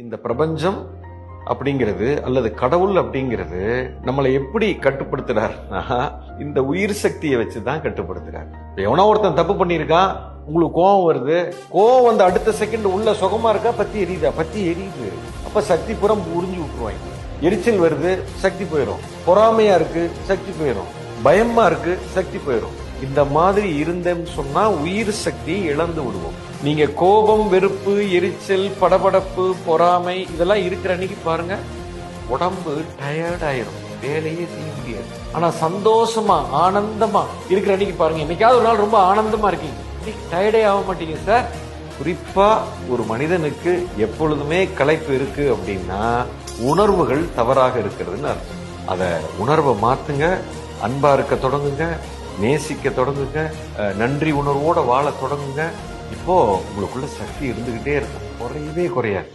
இந்த பிரபஞ்சம் அப்படிங்கிறது அல்லது கடவுள் அப்படிங்கிறது நம்மளை எப்படி கட்டுப்படுத்துறாருன்னா இந்த உயிர் சக்தியை வச்சுதான் கட்டுப்படுத்துறாரு. எவனோ ஒருத்தன் தப்பு பண்ணியிருக்கான், உங்களுக்கு கோபம் வருது, கோபம் வந்து அடுத்த செகண்ட் உள்ள சுகமா இருக்கா, பத்தி எரியுதா, பத்தி எரியுது. அப்ப சக்தி புறம் உறிஞ்சு விட்டுருவாங்க. எரிச்சல் வருது, சக்தி போயிடும். பொறாமையா இருக்கு, சக்தி போயிடும். பயமா இருக்கு, சக்தி போயிடும். இந்த மாதிரி இருந்தேன்னு சொன்னா உயிர் சக்தியை இழந்து விடுவோம். நீங்க கோபம், வெறுப்பு, எரிச்சல், படபடப்பு, பொறாமை இதெல்லாம் இருக்கிற அன்னைக்கு பாருங்க, உடம்பு டயர்ட் ஆயிரும், வேலையே செய்ய முடியாது. ஆனா சந்தோஷமா ஆனந்தமா இருக்கிற அன்னைக்கு பாருங்க, என்னைக்காவது ஒரு நாள் ரொம்ப ஆனந்தமா இருக்கீங்க, டயர்டே ஆக மாட்டீங்க சார். குறிப்பா ஒரு மனிதனுக்கு எப்பொழுதுமே களைப்பு இருக்கு அப்படின்னா உணர்வுகள் தவறாக இருக்கிறதுன்னு அர்த்தம். அத உணர்வை மாத்துங்க, அன்பா இருக்க தொடங்குங்க, நேசிக்க தொடங்குங்க, நன்றி உணர்வோட வாழ தொடங்குங்க. இப்போ உங்களுக்குள்ள சக்தி இருந்துகிட்டே இருக்கும், குறையவே குறையாது.